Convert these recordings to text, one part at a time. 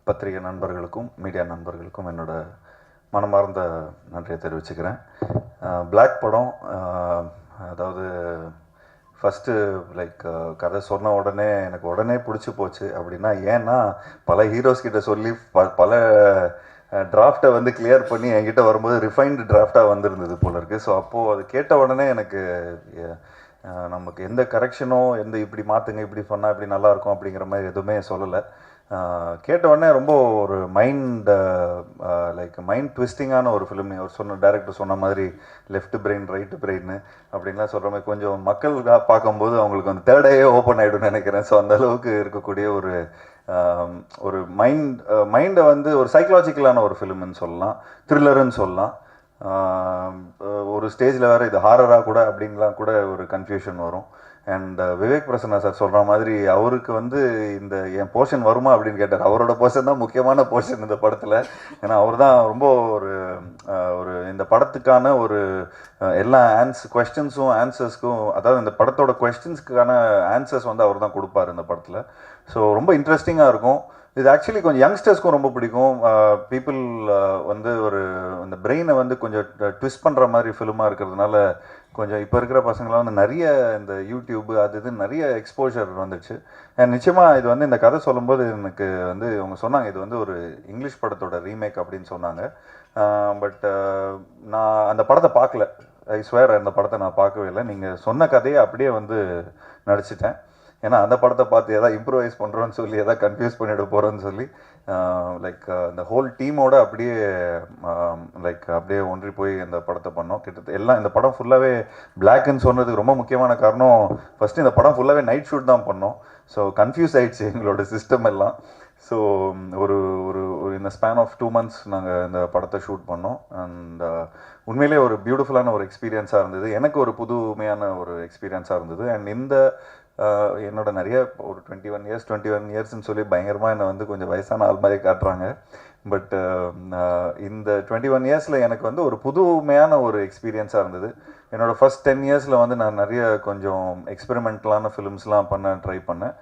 பத்திரிகை நண்பர்களுக்கும் மீடியா நண்பர்களுக்கும் என்னோட மனமார்ந்த நன்றியை தெரிவிச்சுக்கிறேன். பிளாக் படம் அதாவது ஃபஸ்ட்டு கதை சொன்ன உடனே எனக்கு உடனே பிடிச்சி போச்சு. அப்படின்னா ஏன்னா பல ஹீரோஸ் கிட்ட சொல்லி பல டிராஃப்டை வந்து கிளியர் பண்ணி என்கிட்ட வரும்போது ரிஃபைன்டு டிராஃப்டாக வந்திருந்தது போல இருக்குது. ஸோ அப்போது அது கேட்ட உடனே எனக்கு நமக்கு எந்த கரெக்ஷனோ எந்த இப்படி மாற்றுங்க இப்படி சொன்னால் இப்படி நல்லாயிருக்கும் அப்படிங்கிற மாதிரி எதுவுமே சொல்லலை. கேட்ட உடனே ரொம்ப ஒரு மைண்ட் ட்விஸ்டிங்கான ஒரு ஃபிலிம். அவர் டைரக்டர் சொன்ன மாதிரி லெஃப்ட் பிரெயின் ரைட்டு பிரெயின் அப்படின்லாம் சொல்கிற மாதிரி கொஞ்சம் மக்கள் பார்க்கும்போது அவங்களுக்கு அந்த தேர்டையே ஓப்பன் ஆகிடும்னு நினைக்கிறேன். ஸோ அந்த அளவுக்கு இருக்கக்கூடிய ஒரு மைண்டை வந்து ஒரு சைக்கலாஜிக்கலான ஒரு ஃபிலிம்னு சொல்லலாம், த்ரில்லருன்னு சொல்லலாம். ஒரு ஸ்டேஜில் வேறு இது ஹாரராக கூட அப்படின்லாம் கூட ஒரு கன்ஃபியூஷன் வரும். அண்ட் விவேக் பிரசன்னா சார் சொல்கிற மாதிரி அவருக்கு வந்து இந்த என் போர்ஷன் வருமா அப்படின்னு கேட்டார். அவரோட போர்ஷன் தான் முக்கியமான போர்ஷன் இந்த படத்தில். ஏன்னா அவர் தான் ரொம்ப ஒரு இந்த படத்துக்கான ஒரு எல்லா கொஸ்டின்ஸும் ஆன்சர்ஸ்க்கும், அதாவது இந்த படத்தோட கொஸ்டின்ஸ்க்கான ஆன்சர்ஸ் வந்து அவர் தான் கொடுப்பார் இந்த படத்தில். ஸோ ரொம்ப இன்ட்ரெஸ்டிங்காக இருக்கும். இது ஆக்சுவலி கொஞ்சம் யங்ஸ்டர்ஸ்க்கும் ரொம்ப பிடிக்கும். பீப்புள் வந்து இந்த பிரெயினை வந்து கொஞ்சம் ட்விஸ்ட் பண்ணுற மாதிரி ஃபிலிமாக இருக்கிறதுனால கொஞ்சம் இப்போ இருக்கிற பசங்களாம் வந்து நிறைய இந்த யூடியூப் அது இதுன்னு நிறைய எக்ஸ்போஜர் வந்துடுச்சு. நிச்சயமாக இது வந்து இந்த கதை சொல்லும்போது எனக்கு வந்து அவங்க சொன்னாங்க இது வந்து ஒரு இங்கிலீஷ் படத்தோட ரீமேக் அப்படின்னு சொன்னாங்க. பட் நான் அந்த படத்தை பார்க்கல. ஐ ஸ்வேர் அந்த படத்தை நான் பார்க்கவே இல்லை. நீங்கள் சொன்ன கதையை அப்படியே வந்து நடிச்சிட்டேன். ஏன்னா அந்த படத்தை பார்த்து எதாவது இம்ப்ரூவைஸ் பண்ணுறோன்னு சொல்லி எதாவது கன்ஃபியூஸ் பண்ணிவிட போகிறோன்னு சொல்லி இந்த ஹோல் டீமோட அப்படியே அப்படியே ஒன்றி போய் இந்த படத்தை பண்ணோம். கிட்டத்தட்ட எல்லாம் இந்த படம் ஃபுல்லாகவே பிளாக்னு சொன்னதுக்கு ரொம்ப முக்கியமான காரணம் ஃபஸ்ட்டு இந்த படம் ஃபுல்லாகவே நைட் ஷூட் தான் பண்ணோம். ஸோ கன்ஃபியூஸ் ஆகிடுச்சு எங்களோட சிஸ்டம் எல்லாம். ஸோ ஒரு இந்த ஸ்பேன் ஆஃப் 2 months நாங்கள் இந்த படத்தை ஷூட் பண்ணோம். அண்ட் உண்மையிலே ஒரு பியூட்டிஃபுல்லான ஒரு எக்ஸ்பீரியன்ஸாக இருந்தது. எனக்கு ஒரு புதுமையான ஒரு எக்ஸ்பீரியன்ஸாக இருந்தது. அண்ட் என்னோட நிறைய ஒரு 21 இயர்ஸ்ன்னு சொல்லி பயங்கரமாக என்னை வந்து கொஞ்சம் வயசான ஆள் மாதிரி காட்டுறாங்க. பட் இந்த 21 இயர்ஸில் எனக்கு வந்து ஒரு புதுமையான ஒரு எக்ஸ்பீரியன்ஸாக இருந்தது. என்னோடய ஃபர்ஸ்ட் 10 இயர்ஸில் வந்து நான் நிறைய கொஞ்சம் எக்ஸ்பெரிமெண்டலான ஃபிலிம்ஸ்லாம் ட்ரை பண்ணேன்.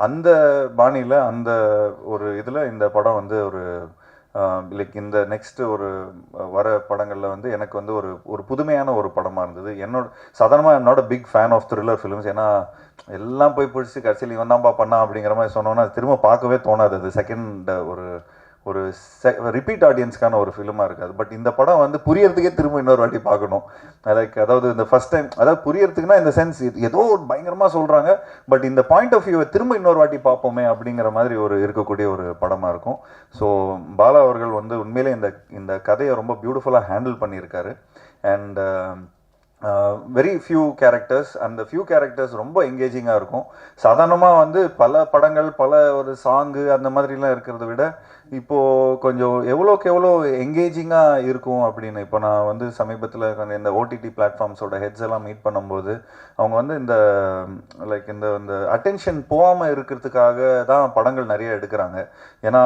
அந்த பாணியில் அந்த ஒரு இதில் இந்த படம் வந்து இந்த நெக்ஸ்ட்டு வர படங்களில் வந்து எனக்கு வந்து ஒரு புதுமையான ஒரு படமாக இருந்தது. சாதாரணமாக என்னோட big fan of thriller films. ஏன்னா எல்லாம் போய் பிடிச்சி கடைசியில் இவன் தான்ப்பா பண்ணா அப்படிங்கிற மாதிரி சொன்னோன்னா திரும்ப பார்க்கவே தோணாது. அது செகண்ட் ஒரு ரிப்பீட் ஆடியன்ஸ்க்கான ஒரு ஃபிலிமாக இருக்காது. பட் இந்த படம் வந்து புரியறதுக்கே திரும்ப இன்னொரு வாட்டி பார்க்கணும். அதாவது இந்த ஃபர்ஸ்ட் டைம் அதாவது புரியறதுக்குன்னா இந்த சென்ஸ் ஏதோ ஒரு பயங்கரமாக சொல்கிறாங்க, பட் இந்த பாயிண்ட் ஆஃப் வியூவை திரும்ப இன்னொரு வாட்டி பார்ப்போமே அப்படிங்கிற மாதிரி இருக்கக்கூடிய ஒரு படமாக இருக்கும். ஸோ பாலா அவர்கள் வந்து உண்மையிலே இந்த கதையை ரொம்ப பியூட்டிஃபுல்லாக ஹேண்டில் பண்ணியிருக்காரு. அண்ட் வெரி ஃபியூ கேரக்டர்ஸ், அந்த ஃபியூ கேரக்டர்ஸ் ரொம்ப எங்கேஜிங்காக இருக்கும். சாதாரணமாக வந்து பல படங்கள் ஒரு சாங்கு அந்த மாதிரிலாம் இருக்கிறத விட இப்போது கொஞ்சம் எவ்வளோக்கு எவ்வளோ எங்கேஜிங்காக இருக்கும் அப்படின்னு. இப்போ நான் வந்து சமீபத்தில் இந்த ஓடிடி பிளாட்ஃபார்ம்ஸோட ஹெட்ஸ் எல்லாம் மீட் பண்ணும்போது அவங்க வந்து இந்த அட்டென்ஷன் போகாமல் இருக்கிறதுக்காக தான் படங்கள் நிறைய எடுக்கிறாங்க. ஏன்னா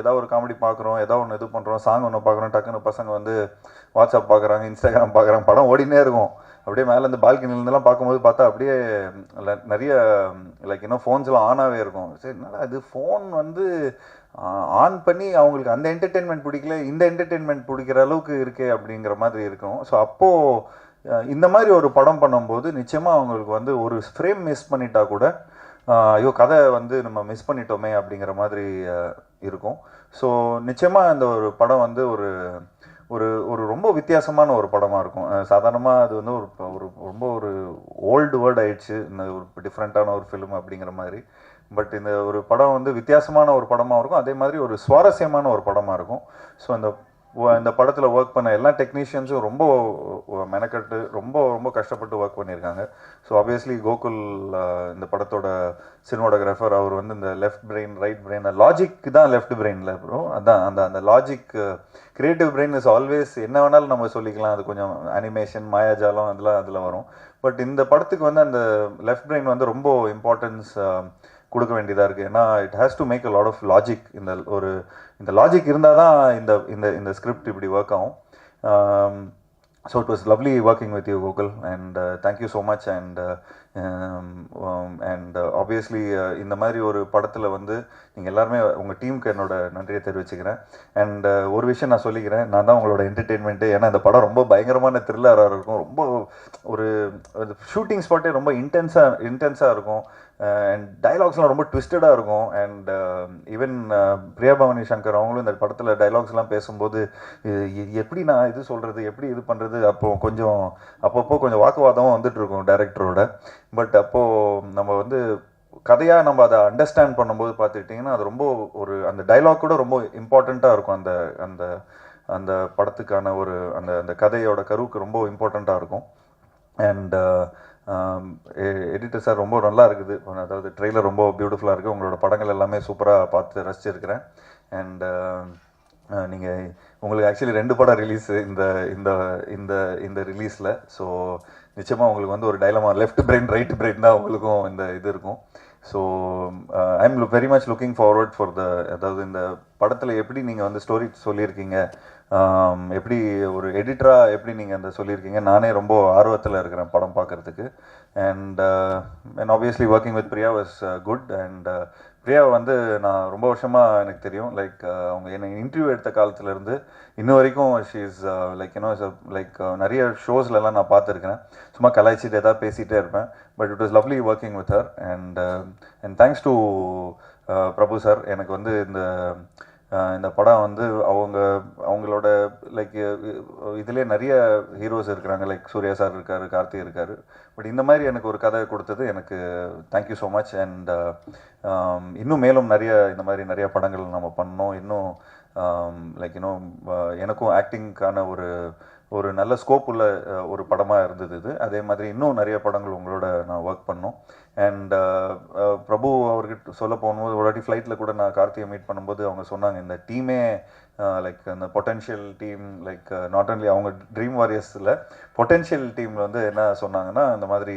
ஏதாவது ஒரு காமெடி பார்க்குறோம், ஏதாவது ஒன்று இது பண்ணுறோம், சாங் ஒன்று பார்க்குறோம், டக்குன்னு பசங்க வந்து வாட்ஸ்அப் பார்க்குறாங்க, இன்ஸ்டாகிராம் பார்க்குறாங்க, படம் ஓடினே இருக்கும். அப்படியே மேலே இந்த பால்கனிலேருந்துலாம் பார்க்கும்போது பார்த்தா அப்படியே நிறைய ஃபோன்ஸ்லாம் ஆனாகவே இருக்கும். சரி, என்னடா இது ஃபோன் வந்து ஆன் பண்ணி அவங்களுக்கு அந்த என்டர்டெயின்மெண்ட் பிடிக்கல, இந்த என்டர்டெயின்மெண்ட் பிடிக்கிற அளவுக்கு இருக்கே அப்படிங்கிற மாதிரி இருக்கும். ஸோ அப்போது இந்த மாதிரி ஒரு படம் பண்ணும்போது நிச்சயமாக அவங்களுக்கு வந்து ஒரு ஃப்ரேம் மிஸ் பண்ணிட்டா கூட ஐயோ கதை வந்து நம்ம மிஸ் பண்ணிட்டோமே அப்படிங்கிற மாதிரி இருக்கும். ஸோ நிச்சயமாக இந்த ஒரு படம் வந்து ஒரு ரொம்ப வித்தியாசமான ஒரு படமாக இருக்கும். சாதாரணமாக அது வந்து ரொம்ப ஓல்டு வேர்ட் ஆயிடுச்சு இந்த ஒரு டிஃப்ரெண்ட்டான ஒரு ஃபிலிம் அப்படிங்கிற மாதிரி. பட் இந்த ஒரு படம் வந்து வித்தியாசமான ஒரு படமாக இருக்கும், அதே மாதிரி ஒரு சுவாரஸ்யமான ஒரு படமாக இருக்கும். ஸோ இந்த படத்தில் ஒர்க் பண்ண எல்லா டெக்னீஷியன்ஸும் ரொம்ப மெனக்கட்டு ரொம்ப கஷ்டப்பட்டு ஒர்க் பண்ணியிருக்காங்க. ஸோ ஆப்வியஸ்லி கோகுல் இந்த படத்தோட சினிமாட்டோகிராஃபர், அவர் வந்து இந்த left brain right brain logic தான் லெஃப்ட் பிரெயினில் அப்புறம் அதான் அந்த logic creative brain is always என்ன வேணாலும் நம்ம சொல்லிக்கலாம். அது கொஞ்சம் அனிமேஷன் மாயாஜாலம் அதில் வரும். பட் இந்த படத்துக்கு வந்து அந்த லெஃப்ட் பிரெயின் வந்து ரொம்ப இம்பார்ட்டன்ஸ் கொடுக்க வேண்டியதாக இருக்குது. ஏன்னா it has to make a lot of logic. இந்த லாஜிக் இருந்தால் தான் இந்த ஸ்கிரிப்ட் இப்படி ஒர்க் ஆகும். So it was lovely working with you Gokul, and thank you so much. And and obviously இந்த மாதிரி ஒரு படத்தில் வந்து நீங்கள் எல்லாருமே உங்கள் டீமுக்கு என்னோட நன்றியை தெரிவிச்சுக்கிறேன். அண்ட் ஒரு விஷயம் நான் சொல்லிக்கிறேன், நான் தான் உங்களோட என்டர்டெயின்மெண்ட்டு. ஏன்னா இந்த படம் ரொம்ப பயங்கரமான த்ரில்லராக இருக்கும், ரொம்ப ஒரு ஷூட்டிங் ஸ்பாட்டே ரொம்ப இன்டென்ஸாக இருக்கும். அண்ட் டைலாக்ஸ்லாம் ரொம்ப ட்விஸ்டடாக இருக்கும். அண்ட் ஈவன் பிரியா பவானி சங்கர் அவங்களும் இந்த படத்தில் டைலாக்ஸ்லாம் பேசும்போது எப்படி நான் இது சொல்கிறது, எப்படி இது பண்ணுறது, அப்பப்போ கொஞ்சம் வாக்குவாதமும் வந்துட்டு இருக்கும் டைரக்டரோட. பட் அப்போது நம்ம வந்து கதையாக நம்ம அதை அண்டர்ஸ்டாண்ட் பண்ணும்போது பார்த்துக்கிட்டிங்கன்னா அது ரொம்ப அந்த டைலாக் கூட ரொம்ப இம்பார்ட்டண்ட்டாக இருக்கும். அந்த அந்த அந்த படத்துக்கான அந்த கதையோட கருவுக்கு ரொம்ப இம்பார்ட்டண்ட்டாக இருக்கும். அண்ட் எடிட்டர் சார் ரொம்ப நல்லா இருக்குது, அதாவது ட்ரெய்லர் ரொம்ப பியூட்டிஃபுல்லாக இருக்குது. உங்களோட படங்கள் எல்லாமே சூப்பராக பார்த்து ரசிச்சிருக்கிறேன். அண்ட் நீங்கள் உங்களுக்கு ஆக்சுவலி 2 படம் ரிலீஸு இந்த இந்த இந்த இந்த ரிலீஸில். ஸோ நிச்சயமாக உங்களுக்கு வந்து ஒரு dilemma, left brain right brain தான் உங்களுக்கும் இந்த இது இருக்கும். So I am very much looking forward for அதாவது இந்த படத்தில் எப்படி நீங்கள் வந்து ஸ்டோரி சொல்லியிருக்கீங்க, எப்படி ஒரு எடிட்டராக எப்படி நீங்கள் அந்த சொல்லியிருக்கீங்க, நானே ரொம்ப ஆர்வத்தில் இருக்கிறேன் படம் பார்க்குறதுக்கு. And obviously working with Priya was good. And பிரியாவை வந்து நான் ரொம்ப வருஷமாக எனக்கு தெரியும். லைக் அவங்க என்னை இன்டர்வியூ எடுத்த காலத்துலேருந்து இன்ன வரைக்கும் ஷீ இஸ் லைக் நிறைய ஷோஸ்லலாம் நான் பார்த்துருக்கேன். சும்மா கலாய்ச்சிட்டு ஏதாவது பேசிகிட்டே இருப்பேன். But it was lovely working with her. And thanks to Prabhu sir. எனக்கு வந்து இந்த படம் வந்து அவங்களோட லைக் இதுலேயே நிறைய ஹீரோஸ் இருக்கிறாங்க. லைக் சூர்யா சார் இருக்கார், கார்த்திக் இருக்கார். பட் இந்த மாதிரி எனக்கு ஒரு கதை கொடுத்தது எனக்கு தேங்க்யூ ஸோ மச். அண்ட் இன்னும் மேலும் இந்த மாதிரி நிறைய படங்கள் நம்ம பண்ணோம். இன்னும் லைக் இன்னும் எனக்கும் ஆக்டிங்க்கான ஒரு நல்ல ஸ்கோப் உள்ள ஒரு படமாக இருந்தது இது. அதே மாதிரி இன்னும் நிறைய படங்கள் உங்களோட நான் ஒர்க் பண்ணோம். அண்ட் பிரபு அவர்கிட்ட சொல்ல போகும்போது ஒரு வாட்டி ஃப்ளைட்டில் கூட நான் கார்த்தியை மீட் பண்ணும்போது அவங்க சொன்னாங்க, இந்த டீமே லைக் அந்த potential team, like not only அவங்க ட்ரீம் வாரியர்ஸில் பொட்டென்ஷியல் டீமில் வந்து என்ன சொன்னாங்கன்னா, இந்த மாதிரி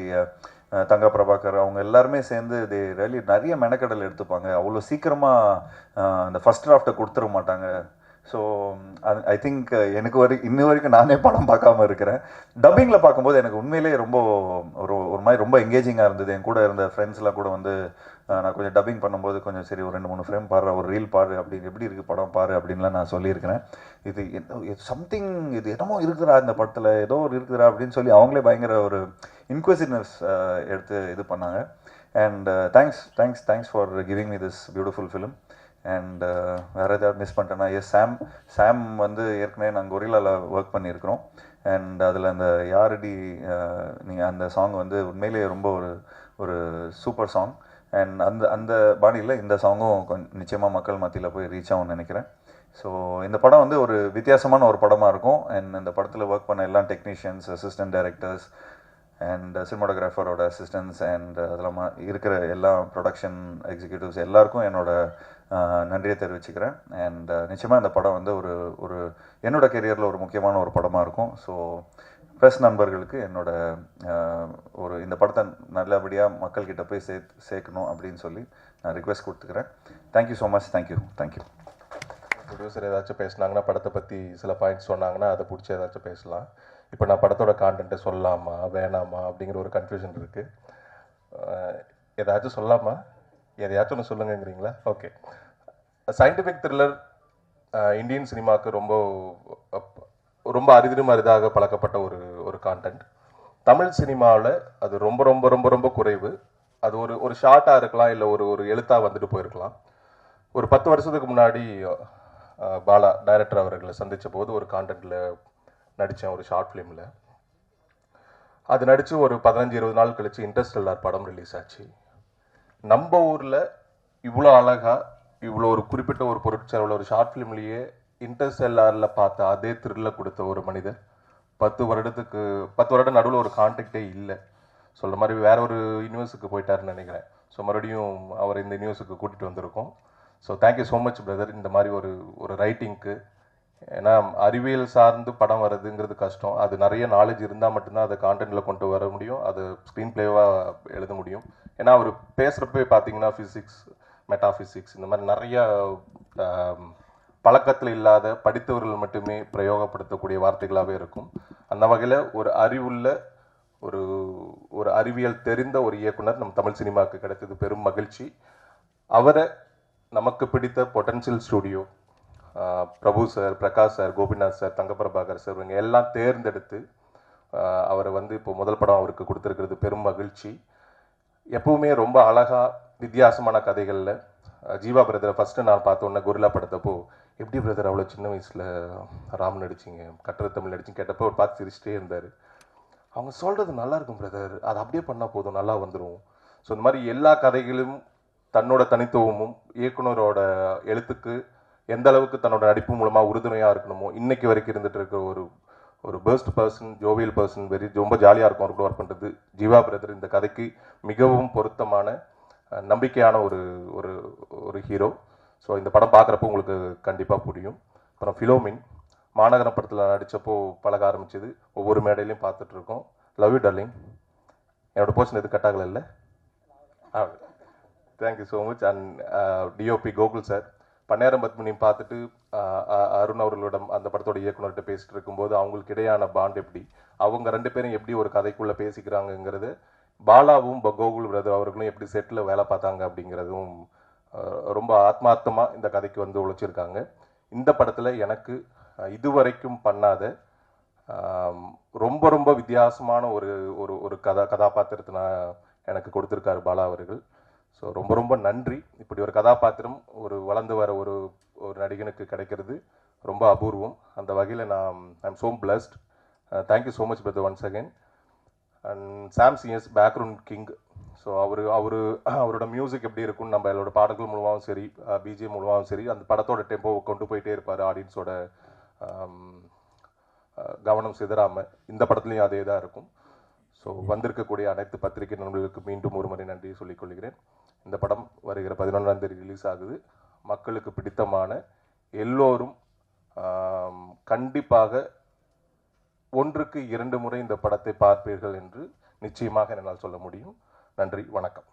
தங்கா பிரபாகர் அவங்க எல்லாருமே சேர்ந்து நிறைய மெனக்கடல் எடுத்துப்பாங்க, அவ்வளோ சீக்கிரமாக அந்த ஃபர்ஸ்ட் டிராஃப்டை கொடுத்துட மாட்டாங்க. ஸோ ஐ திங்க் எனக்கு இன்ன வரைக்கும் நானே படம் பார்க்காம இருக்கிறேன். டப்பிங்கில் பார்க்கும்போது எனக்கு உண்மையிலேயே ரொம்ப ஒரு மாதிரி ரொம்ப எங்கேஜிங்காக இருந்தது. என் கூட இருந்த ஃப்ரெண்ட்ஸ்லாம் கூட வந்து நான் கொஞ்சம் டப்பிங் பண்ணும்போது கொஞ்சம் சரி ஒரு 2-3 ஃப்ரேம் பாரு, ஒரு ரீல் பாரு, அப்படின்னு எப்படி இருக்குது படம் பாரு அப்படின்லாம் நான் சொல்லியிருக்கிறேன். இது சம்திங் இது என்னமோ இருக்குதுடா இந்த படத்தில், ஏதோ ஒரு இருக்குதுடா அப்படின்னு சொல்லி அவங்களே பயங்கர ஒரு இன்க்வெசிவ்னஸ் எடுத்து இது பண்ணாங்க. And thanks for giving me this beautiful film. And வேறு ஏதாவது மிஸ் பண்ணிட்டேன்னா, சாம் வந்து ஏற்கனவே நாங்கள் கொரில்லாவில் ஒர்க் பண்ணியிருக்கிறோம். அண்ட் அதில் அந்த யாரடி நீங்கள் அந்த சாங் வந்து உண்மையிலேயே ரொம்ப ஒரு சூப்பர் சாங். அண்ட் அந்த பாணியில் இந்த சாங்கும் நிச்சயமாக மக்கள் மத்தியில் போய் ரீச் ஆகும்னு நினைக்கிறேன். ஸோ இந்த படம் வந்து ஒரு வித்தியாசமான ஒரு படமாக இருக்கும். அண்ட் இந்த படத்தில் ஒர்க் பண்ண எல்லா டெக்னீஷியன்ஸ், அசிஸ்டன்ட் டைரக்டர்ஸ் அண்ட் சினிமாட்டோகிராஃபரோட அசிஸ்டன்ஸ் அண்ட் அதெல்லாம் இருக்கிற எல்லா ப்ரொடக்ஷன் எக்ஸிக்யூட்டிவ்ஸ் எல்லாருக்கும் என்னோட நன்றியை தெரிவிச்சுக்கிறேன். அண்ட் நிச்சயமாக இந்த படம் வந்து ஒரு என்னோட கெரியரில் ஒரு முக்கியமான ஒரு படமாக இருக்கும். ஸோ ப்ரெஸ் நண்பர்களுக்கு என்னோட இந்த படத்தை நல்லபடியாக மக்கள்கிட்ட போய் சேர்க்கணும் அப்படின்னு சொல்லி நான் ரிக்வெஸ்ட் கொடுத்துக்கிறேன். Thank you so much. Thank you. Producer ஏதாச்சும் பேசினாங்கன்னா, படத்தை பற்றி சில பாயிண்ட்ஸ் சொன்னாங்கன்னா அதை பிடிச்சி ஏதாச்சும் பேசலாம். இப்போ நான் படத்தோட கான்டென்ட்டை சொல்லலாமா வேணாமா அப்படிங்கிற ஒரு கன்ஃபியூஷன் இருக்குது. ஏதாச்சும் சொல்லலாமா, எதையாச்சும் ஒன்று சொல்லுங்கிறீங்களா? ஓகே. சயின்டிஃபிக் த்ரில்லர் இந்தியன் சினிமாவுக்கு ரொம்ப அரிதிலும் அரிதாக பழக்கப்பட்ட ஒரு கான்டென்ட். தமிழ் சினிமாவில் அது ரொம்ப ரொம்ப ரொம்ப ரொம்ப குறைவு. அது ஒரு ஷார்ட்டாக இருக்கலாம், இல்லை ஒரு எழுத்தாக வந்துட்டு போயிருக்கலாம். ஒரு 10 வருஷத்துக்கு முன்னாடி பாலா டைரக்டர் அவர்களை சந்தித்த போது ஒரு கான்டென்ட்டில் நடித்தேன், ஒரு ஷார்ட் ஃபிலிமில். அது நடித்து ஒரு 15-20 நாள் கழித்து இன்டர்ஸ்டெல்லார் படம் ரிலீஸ் ஆச்சு. நம்ம ஊரில் இவ்வளோ அழகாக இவ்வளோ ஒரு குறிப்பிட்ட ஒரு பொருட்செலவில் ஒரு ஷார்ட் ஃபிலிம்லேயே இன்டர்ஸ்டெல்லாரில் பார்த்த அதே த்ரில்லில் கொடுத்த ஒரு மனிதர் 10 வருடம் நடுவில் ஒரு கான்டாக்டே இல்லை. சொல்கிற மாதிரி வேற ஒரு யூனிவர்ஸுக்கு போயிட்டாருன்னு நினைக்கிறேன். ஸோ மறுபடியும் அவர் இந்த யூனிவர்ஸுக்கு கூட்டிகிட்டு வந்திருக்கோம். So thank you so much brother, இந்த மாதிரி ஒரு ரைட்டிங்க்கு. ஏன்னா அறிவியல் சார்ந்து படம் வர்றதுங்கிறது கஷ்டம். அது நிறைய நாலேஜ் இருந்தால் மட்டும்தான் அதை கான்டென்ட்டில் கொண்டு வர முடியும், அது ஸ்க்ரீன் பிளேவாக எழுத முடியும். ஏன்னா அவர் பேசுகிறப்ப பார்த்தீங்கன்னா ஃபிசிக்ஸ், மெட்டாஃபிசிக்ஸ் இந்த மாதிரி நிறைய பழக்கத்தில் இல்லாத படித்தவர்கள் மட்டுமே பிரயோகப்படுத்தக்கூடிய வார்த்தைகளாகவே இருக்கும். அந்த வகையில் ஒரு அறிவுள்ள ஒரு ஒரு அறிவியல் தெரிந்த ஒரு இயக்குனர் நம் தமிழ் சினிமாவுக்கு கிடைத்தது பெரும் மகிழ்ச்சி. அவரை நமக்கு பிடித்த potential studio, Prabhu sir, Prakash sir, Gopinath sir, Thangaprabhakar sir, இவங்க எல்லாம் தேர்ந்தெடுத்து அவரை வந்து இப்போ முதல் படம் அவருக்கு கொடுத்துருக்கிறது பெரும் மகிழ்ச்சி. எப்பவுமே ரொம்ப அழகா வித்தியாசமான கதைகளில் ஜீவா பிரதரை ஃபஸ்ட்டு நான் பார்த்தோன்னே கொரில்லா படத்தப்போ, எப்படி பிரதர் அவ்வளோ சின்ன வயசில் ராம் நடிச்சிங்க, கட்டுரை தமிழ் நடிச்சிங்க கேட்டப்போ அவர் பார்த்து சிரிச்சிட்டே இருந்தார். அவங்க சொல்கிறது நல்லா இருக்கும் பிரதர், அது அப்படியே பண்ணால் போதும், நல்லா வந்துடும். ஸோ இந்த மாதிரி எல்லா கதைகளும் தன்னோட தனித்துவமும் இயக்குனரோட எழுத்துக்கு எந்த அளவுக்கு தன்னோட நடிப்பு மூலமாக உறுதுணையாக இருக்கணுமோ இன்னைக்கு வரைக்கும் இருந்துட்டு இருக்க ஒரு ஒரு பெஸ்ட் பர்சன், ஜோவியல் பர்சன், ரொம்ப ஜாலியாக இருக்கும் அவர் கூட ஒர்க் பண்ணுறது. ஜீவா பிரதர் இந்த கதைக்கு மிகவும் பொருத்தமான நம்பிக்கையான ஒரு ஒரு ஒரு ஹீரோ. ஸோ இந்த படம் பார்க்குறப்போ உங்களுக்கு கண்டிப்பாக புரியும். அப்புறம் ஃபிலோமின் மாநகரம் படத்தில் நடித்தப்போ பழக ஆரம்பிச்சது, ஒவ்வொரு மேடையிலையும் பார்த்துட்ருக்கோம். Love you darling. என்னோட போர்ஷன் எது கட் ஆகலை இல்லை? Thank you so much. And DOP Gokul sir, பன்னேரம் பத்மினியும் பார்த்துட்டு அருண் அவர்களோட அந்த படத்தோட இயக்குனர்கிட்ட பேசிட்டு இருக்கும்போது அவங்களுக்கு இடையான பாண்ட் எப்படி, அவங்க ரெண்டு பேரும் எப்படி ஒரு கதைக்குள்ளே பேசிக்கிறாங்கங்கிறது, பாலாவும் கோகுல் பிரதர் அவர்களும் எப்படி செட்டில் வேலை பார்த்தாங்க அப்படிங்கிறதும் ரொம்ப ஆத்மார்த்தமாக இந்த கதைக்கு வந்து உழைச்சிருக்காங்க. இந்த படத்தில் எனக்கு இதுவரைக்கும் பண்ணாத ரொம்ப ரொம்ப வித்தியாசமான ஒரு ஒரு ஒரு கதாபாத்திரத்தை நான் எனக்கு கொடுத்துருக்காரு பாலா அவர்கள். ஸோ ரொம்ப ரொம்ப நன்றி. இப்படி ஒரு கதாபாத்திரம் ஒரு வளர்ந்து வர ஒரு ஒரு நடிகனுக்கு கிடைக்கிறது ரொம்ப அபூர்வம். அந்த வகையில் நான் I'm so blessed. Thank you so much brother once again. And Sam CS background king. So அவரோட மியூசிக் எப்படி இருக்குன்னு நம்ம அவரோட பாடல்கள் மூலமாகவும் சரி, பிஜிஎம் மூலமாகவும் சரி, அந்த படத்தோட டெம்போ கொண்டு போயிட்டே இருப்பார், ஆடியன்ஸோட கவனம் சிதறாமல். இந்த படத்துலையும் அதே தான் இருக்கும். ஸோ வந்திருக்கக்கூடிய அனைத்து பத்திரிகை நண்பர்களுக்கு மீண்டும் ஒரு முறை நன்றியை சொல்லிக் கொள்கிறேன். இந்த படம் வருகிற 11ஆம் தேதி ரிலீஸ் ஆகுது. மக்களுக்கு பிடித்தமான எல்லோரும் கண்டிப்பாக 1க்கு 2 முறை இந்த படத்தை பார்ப்பீர்கள் என்று நிச்சயமாக என்னால் சொல்ல முடியும். நன்றி, வணக்கம்.